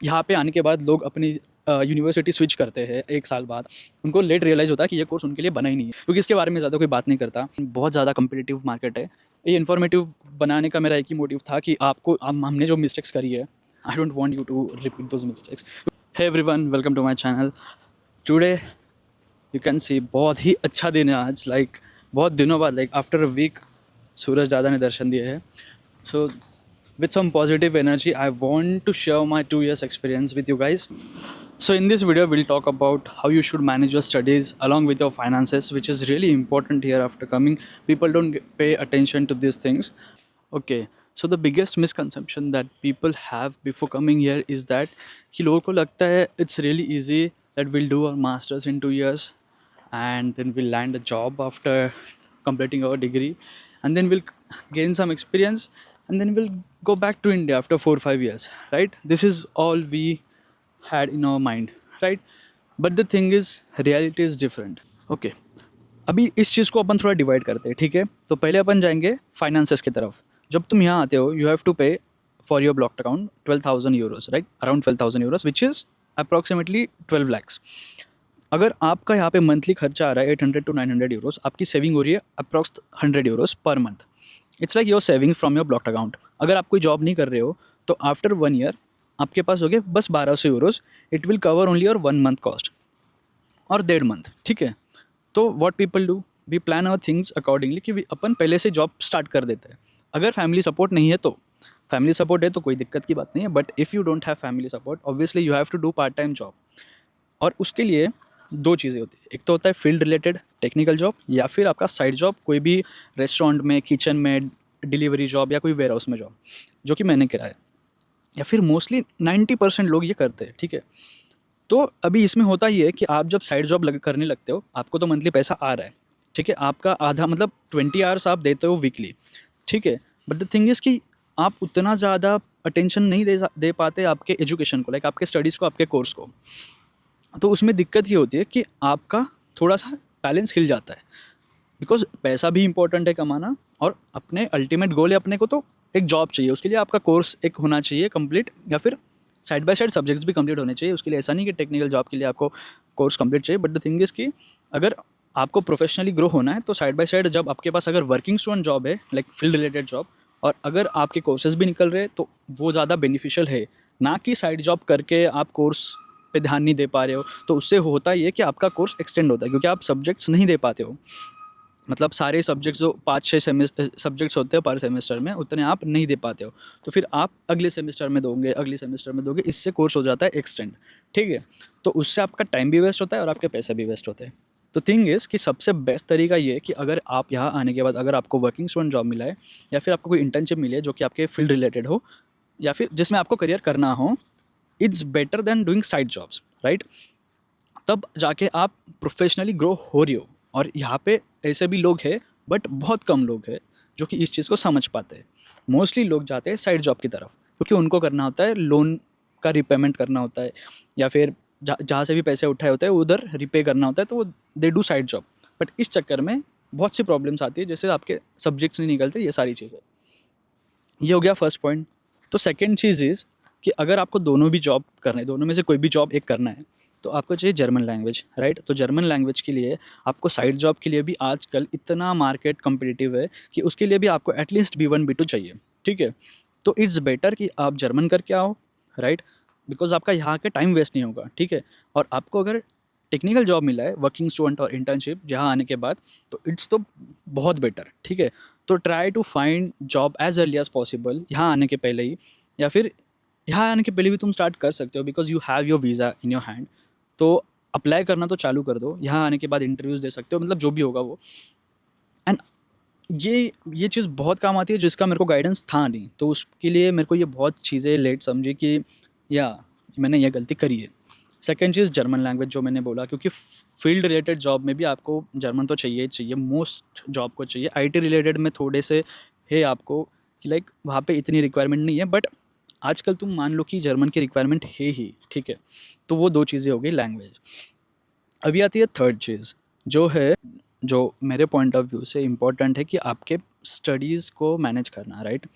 यहाँ पे आने के बाद लोग अपनी यूनिवर्सिटी स्विच करते हैं 1 साल बाद। उनको लेट रियलाइज़ होता है कि ये कोर्स उनके लिए बना ही नहीं है, क्योंकि इसके बारे में ज़्यादा कोई बात नहीं करता। बहुत ज़्यादा कॉम्पिटिटिव मार्केट है। ये इन्फॉर्मेटिव बनाने का मेरा एक ही मोटिव था कि आपको हमने जो मिस्टेक्स करी है, I don't want you to repeat those mistakes. Hey everyone, welcome to my channel. Today you can see बहुत ही अच्छा दिन है आज। बहुत दिनों बाद, आफ्टर अ वीक सूरज दादा ने दर्शन दिए हैं। सो with some positive energy, I want to share my 2 years experience with you guys. So in this video we'll talk about how you should manage your studies along with your finances, which is really important here. After coming, people don't pay attention to these things. Okay, so the biggest misconception that people have before coming here is that कि लोगों को लगता है it's really easy that we'll do our masters in 2 years and then we'll land a job after completing our degree, and then we'll gain some experience, and then we'll go back to India after 4 or 5 years, right? This is all we had in our mind, right? But the thing is, reality is different. Okay, अभी इस चीज़ को अपन थोड़ा divide करते हैं, ठीक है? तो पहले अपन जाएंगे फाइनेंसेस की तरफ। जब तुम यहाँ आते हो, यू हैव टू पे for your blocked account 12,000 euros, right? Around 12,000 euros, which is approximately 12 lakhs। अगर आपका यहाँ पे मंथली खर्चा आ रहा है 800 to 900 यूरोज, आपकी सेविंग हो रही है approx 100 euros per month. It's like your saving from your blocked account. अगर आप कोई जॉब नहीं कर रहे हो तो आफ्टर 1 year आपके पास हो गए बस 1200 euros. It will cover only your 1 month cost और 1.5 month, ठीक है? तो what people do, we plan our things accordingly कि अपन पहले से जॉब स्टार्ट कर देते हैं। अगर फैमिली सपोर्ट नहीं है तो, फैमिली सपोर्ट है तो कोई दिक्कत की बात नहीं है, but if you don't have family support, obviously you have to do part time job. और उसके लिए दो चीज़ें होती है, एक तो होता है फील्ड रिलेटेड टेक्निकल जॉब, या फिर आपका साइड जॉब कोई भी रेस्टोरेंट में, किचन में, डिलीवरी जॉब या कोई वेयर हाउस में जॉब, जो कि मैंने करा है, या फिर मोस्टली 90% लोग ये करते हैं, ठीक है? तो अभी इसमें होता ये है कि आप जब साइड जॉब करने लगते हो, आपको तो मंथली पैसा आ रहा है, ठीक है? आपका आधा मतलब 20 hours आप देते हो वीकली, ठीक है? बट द थिंग इज़ कि आप उतना ज़्यादा अटेंशन नहीं दे पाते आपके एजुकेशन को, आपके स्टडीज़ को, आपके कोर्स को। तो उसमें दिक्कत ये होती है कि आपका थोड़ा सा बैलेंस हिल जाता है, बिकॉज पैसा भी इंपॉर्टेंट है कमाना, और अपने अल्टीमेट गोल है अपने को तो एक जॉब चाहिए। उसके लिए आपका कोर्स एक होना चाहिए कंप्लीट, या फिर साइड बाय साइड सब्जेक्ट्स भी कंप्लीट होने चाहिए। उसके लिए ऐसा नहीं कि टेक्निकल जॉब के लिए आपको कोर्स कंप्लीट चाहिए, बट द थिंग इज़ कि अगर आपको प्रोफेशनली ग्रो होना है तो साइड बाय साइड जब आपके पास अगर वर्किंग स्टूडेंट जॉब है, फील्ड रिलेटेड जॉब, और अगर आपके कोर्सेज भी निकल रहे हैं, तो वो ज़्यादा बेनिफिशियल है, ना कि साइड जॉब करके आप कोर्स पे ध्यान नहीं दे पा रहे हो। तो उससे होता ये कि आपका कोर्स एक्सटेंड होता है, क्योंकि आप सब्जेक्ट्स नहीं दे पाते हो। मतलब सारे सब्जेक्ट्स जो 5-6 सब्जेक्ट्स होते हैं पर सेमेस्टर में, उतने आप नहीं दे पाते हो। तो फिर आप अगले सेमेस्टर में दोगे, अगले सेमेस्टर में दोगे, इससे कोर्स हो जाता है एक्सटेंड, ठीक है? तो उससे आपका टाइम भी वेस्ट होता है और आपके पैसे भी वेस्ट होते हैं। तो थिंग इज़ कि सबसे बेस्ट तरीका ये है कि अगर आप यहाँ आने के बाद अगर आपको वर्किंग स्टूडेंट जॉब मिला है, या फिर आपको कोई इंटर्नशिप मिली है जो कि आपके फील्ड रिलेटेड हो, या फिर जिसमें आपको करियर करना हो, it's better than doing side jobs, right? तब जाके आप प्रोफेशनली ग्रो हो रही हो। और यहाँ पे ऐसे भी लोग हैं, बट बहुत कम लोग हैं जो कि इस चीज़ को समझ पाते हैं। मोस्टली लोग जाते हैं साइड जॉब की तरफ, क्योंकि उनको करना होता है लोन का रिपेमेंट करना होता है, या फिर जहाँ से भी पैसे उठाए होते हैं उधर रिपे करना होता है, तो वो they do side job. But इस चक्कर में बहुत सी प्रॉब्लम्स आती है, जैसे आपके सब्जेक्ट्स नहीं निकलते, ये सारी चीज़ें। ये हो गया फर्स्ट पॉइंट। तो सेकेंड चीज़ इज़ कि अगर आपको दोनों भी जॉब करना है, दोनों में से कोई भी जॉब एक करना है, तो आपको चाहिए जर्मन लैंग्वेज, राइट? तो जर्मन लैंग्वेज के लिए आपको साइड जॉब के लिए भी आजकल इतना मार्केट कम्पिटिटिव है कि उसके लिए भी आपको एटलीस्ट B1 B2 चाहिए, ठीक है? तो इट्स बेटर कि आप जर्मन करके आओ, राइट? बिकॉज आपका यहाँ के टाइम वेस्ट नहीं होगा, ठीक है? और आपको अगर टेक्निकल जॉब मिला है, वर्किंग स्टूडेंट और इंटर्नशिप यहाँ आने के बाद, तो इट्स तो बहुत बेटर, ठीक है? तो try to find job as early as possible यहाँ आने के पहले ही, या फिर यहाँ आने के पहले भी तुम स्टार्ट कर सकते हो, because you have your visa in your hand. तो अप्लाई करना तो चालू कर दो, यहाँ आने के बाद इंटरव्यूज़ दे सकते हो, मतलब जो भी होगा वो। एंड ये चीज़ बहुत काम आती है, जिसका मेरे को गाइडेंस था नहीं, तो उसके लिए मेरे को ये बहुत चीज़ें लेट समझी कि या मैंने ये गलती करी है। सेकेंड चीज़ जर्मन लैंग्वेज, जो मैंने बोला, क्योंकि फील्ड रिलेटेड जॉब में भी आपको जर्मन तो चाहिए ही चाहिए, मोस्ट जॉब को चाहिए। आईटी रिलेटेड में थोड़े से है आपको कि वहाँ पे इतनी रिक्वायरमेंट नहीं है, बट आजकल तुम मान लो कि जर्मन की रिक्वायरमेंट है ही, ठीक है? तो वो दो चीज़ें हो गई लैंग्वेज। अभी आती है थर्ड चीज़, जो है, जो मेरे पॉइंट ऑफ व्यू से इम्पॉर्टेंट है, कि आपके स्टडीज़ को मैनेज करना, राइट?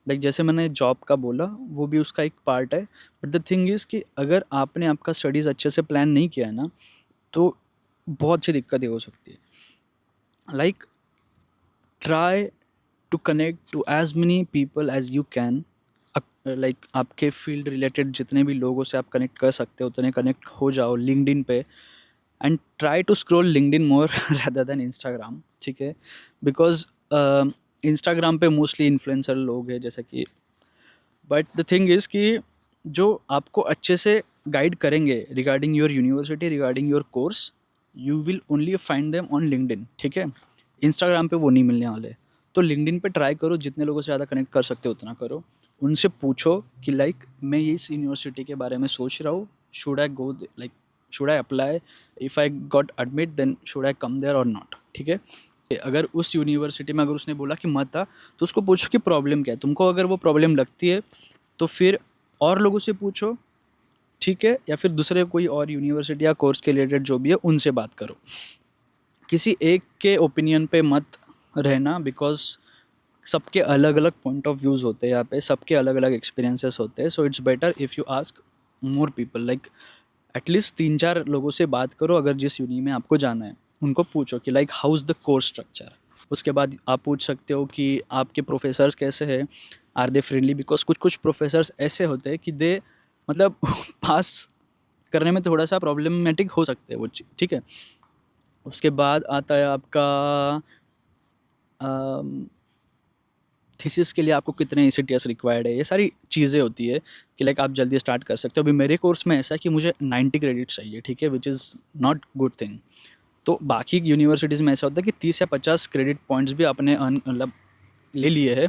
लाइक जैसे मैंने जॉब का बोला, वो भी उसका एक पार्ट है, बट द थिंग इज़ कि अगर आपने आपका स्टडीज़ अच्छे से प्लान नहीं किया है ना, तो बहुत सी दिक्कतें हो सकती है। Like try to connect to as many people as you can. Like आपके फील्ड रिलेटेड जितने भी लोगों से आप कनेक्ट कर सकते हो उतने कनेक्ट हो जाओ लिंक्डइन पे, and try to scroll LinkedIn more rather than Instagram, ठीक है? बिकॉज इंस्टाग्राम पे मोस्टली इन्फ्लुएंसर लोग हैं जैसे कि, बट द थिंग इज़ कि जो आपको अच्छे से गाइड करेंगे regarding your university, regarding your course, you will only find them on LinkedIn, ठीक है? इंस्टाग्राम पे वो नहीं मिलने वाले। तो लिंक्डइन पे ट्राई करो, जितने लोगों से ज़्यादा कनेक्ट कर सकते हो उतना करो। उनसे पूछो कि लाइक मैं इस यूनिवर्सिटी के बारे में सोच रहा हूँ, should I go, like should I apply, if I got admit then should I come there और नॉट, ठीक है? अगर उस यूनिवर्सिटी में अगर उसने बोला कि मत आ, तो उसको पूछो कि प्रॉब्लम क्या है तुमको। अगर वो प्रॉब्लम लगती है तो फिर और लोगों से पूछो, ठीक है? या फिर दूसरे कोई और यूनिवर्सिटी या कोर्स के रिलेटेड जो भी है उनसे बात करो। किसी एक के ओपिनियन पे मत रहना, बिकॉज सबके अलग अलग पॉइंट ऑफ व्यूज़ होते हैं यहाँ पे, सबके अलग अलग एक्सपीरियंसेस होते हैं। So it's better if you ask more people, like at least 3-4 लोगों से बात करो। अगर जिस यूनि में आपको जाना है उनको पूछो कि like how is the course structure. उसके बाद आप पूछ सकते हो कि आपके प्रोफेसर्स कैसे हैं, आर दे फ्रेंडली, बिकॉज कुछ कुछ प्रोफेसर्स ऐसे होते हैं कि दे मतलब पास करने में थोड़ा सा प्रॉब्लमेटिक हो सकते हैं वो चीज़, ठीक है? उसके बाद आता है आपका थीसिस के लिए आपको कितने ECTS रिक्वायर्ड है, ये सारी चीज़ें होती है कि लाइक आप जल्दी स्टार्ट कर सकते हो। अभी मेरे कोर्स में ऐसा है कि मुझे 90 क्रेडिट चाहिए, ठीक है? Which is not good thing. तो बाकी यूनिवर्सिटीज़ में ऐसा होता है कि 30 या 50 क्रेडिट पॉइंट्स भी आपने मतलब ले लिए हैं,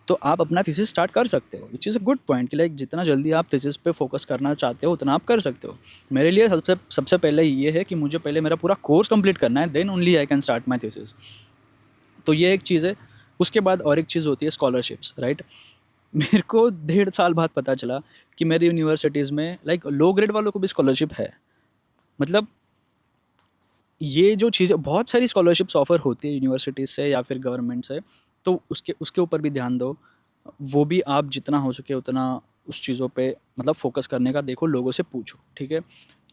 तो आप अपना थीसिस स्टार्ट कर सकते हो, which is a good point कि लाइक जितना जल्दी आप थीसिस पे फोकस करना चाहते हो उतना आप कर सकते हो। मेरे लिए सबसे सबसे पहले ये है कि मुझे पहले मेरा पूरा कोर्स कंप्लीट करना है, then only I can start my thesis. तो ये एक चीज़ है। उसके बाद और एक चीज़ होती है स्कॉलरशिप्स, राइट? मेरे को 1.5 साल बाद पता चला कि मेरी यूनिवर्सिटीज़ में लाइक लो ग्रेड वालों को भी स्कॉलरशिप है। मतलब ये जो चीज़ें, बहुत सारी स्कॉलरशिप्स ऑफ़र होती है यूनिवर्सिटीज़ से या फिर गवर्नमेंट से, तो उसके उसके ऊपर भी ध्यान दो। वो भी आप जितना हो सके उतना उस चीज़ों पे मतलब फ़ोकस करने का देखो, लोगों से पूछो, ठीक है?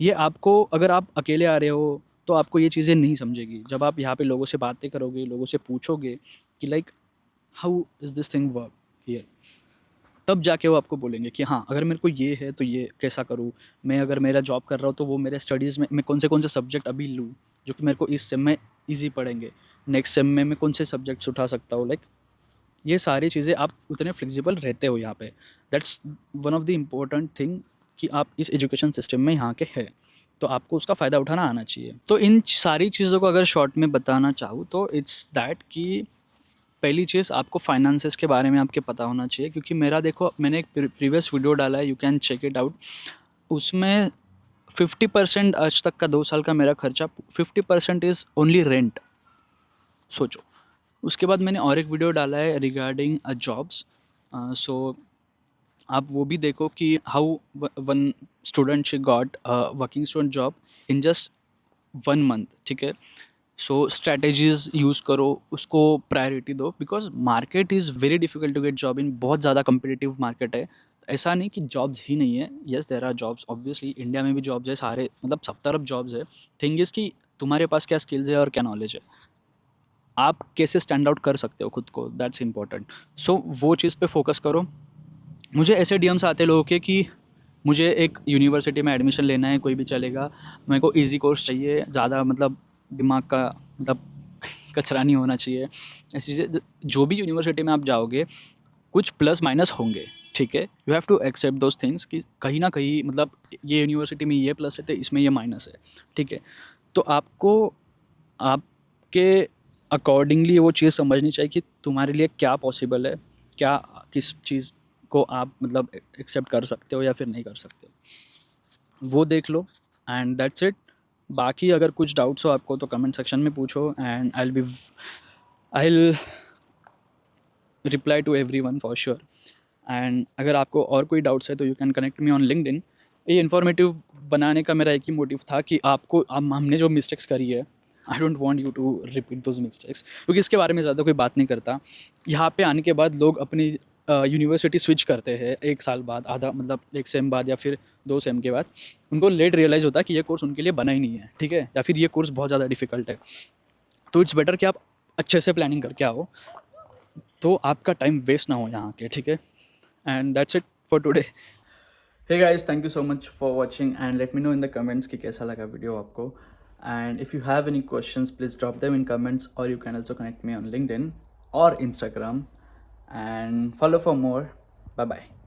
ये आपको, अगर आप अकेले आ रहे हो तो आपको ये चीज़ें नहीं समझेगी। जब आप यहाँ पे लोगों से बातें करोगे, लोगों से पूछोगे कि like how is this thing work here, तब जाके वो आपको बोलेंगे कि हाँ, अगर मेरे को ये है तो ये कैसा करूँ? मैं अगर मेरा जॉब कर रहा हूँ तो वो मेरे स्टडीज़ में मैं कौन से सब्जेक्ट अभी लूँ, जो कि मेरे को इस सेम में ईज़ी पड़ेंगे। नेक्स्ट सेम में मैं कौन से सब्जेक्ट्स उठा सकता हूँ, लाइक ये सारी चीज़ें आप उतने फ्लेक्सिबल रहते हो यहाँ पे। That's one of the important thing कि आप इस एजुकेशन सिस्टम में यहाँ के हैं, तो आपको उसका फ़ायदा उठाना आना चाहिए। तो इन सारी चीज़ों को अगर शॉर्ट में बताना चाहूँ तो इट्स दैट कि पहली चीज़ आपको फाइनेंसेस के बारे में आपके पता होना चाहिए, क्योंकि मेरा देखो, मैंने एक प्रीवियस वीडियो डाला है, you can check it out. उसमें 50% आज तक का 2 साल का मेरा खर्चा, 50% इज़ ओनली रेंट, सोचो। उसके बाद मैंने और एक वीडियो डाला है रिगार्डिंग जॉब्स। सो आप वो भी देखो कि how one student she got working student job in just 1 month, ठीक है? सो स्ट्रैटेजीज़ यूज़ करो, उसको प्रायोरिटी दो, because market is very difficult to get job in, बहुत ज़्यादा कम्पिटिटिव मार्केट है। ऐसा नहीं कि जॉब्स ही नहीं है, yes there are jobs, obviously India में भी जॉब्स है, सारे मतलब सब तरफ जॉब्स है। थिंग इज़ कि तुम्हारे पास क्या स्किल्स है और क्या नॉलेज है, आप कैसे स्टैंड आउट कर सकते हो खुद को, दैट्स इंपॉर्टेंट। सो वो चीज़ पे फोकस करो। मुझे ऐसे डीएम्स आते लोगों के कि मुझे एक यूनिवर्सिटी में एडमिशन लेना है, कोई भी चलेगा, मेरे को इजी कोर्स चाहिए, ज़्यादा मतलब दिमाग का मतलब कचरा नहीं होना चाहिए, ऐसी चीज़ें। जो भी यूनिवर्सिटी में आप जाओगे कुछ प्लस माइनस होंगे, ठीक है? You have to accept those things कि कहीं ना कहीं मतलब ये यूनिवर्सिटी में ये प्लस है तो इसमें ये माइनस है, ठीक है? तो आपको आपके अकॉर्डिंगली वो चीज़ समझनी चाहिए कि तुम्हारे लिए क्या पॉसिबल है, क्या किस चीज़ को आप मतलब एक्सेप्ट कर सकते हो या फिर नहीं कर सकते, वो देख लो, एंड दैट्स इट। बाकी अगर कुछ डाउट्स हो आपको तो कमेंट सेक्शन में पूछो, and I will reply to everyone for sure. And अगर आपको और कोई डाउट्स है तो you can connect me on LinkedIn. ये इन्फॉर्मेटिव बनाने का मेरा एक ही मोटिव था कि आपको हमने जो मिस्टेक्स करी है, I don't want you to repeat those mistakes, क्योंकि इसके बारे में ज़्यादा कोई बात नहीं करता। यहाँ पे आने के बाद लोग अपनी यूनिवर्सिटी स्विच करते हैं एक साल बाद, आधा मतलब 1 सेम बाद या फिर 2 सेम के बाद, उनको लेट रियलाइज़ होता है कि ये कोर्स उनके लिए बना ही नहीं है, ठीक है? या फिर ये कोर्स बहुत ज़्यादा डिफ़िकल्ट है। तो इट्स बेटर कि आप अच्छे से प्लानिंग करके आओ, तो आपका टाइम वेस्ट ना हो यहाँ के, ठीक है? And that's it for today. Hey guys, thank you so much for watching and let me know in the comments कि कैसा लगा वीडियो आपको। And if you have any questions please drop them in comments, और you can also connect me on LinkedIn और Instagram, and follow for more. Bye bye.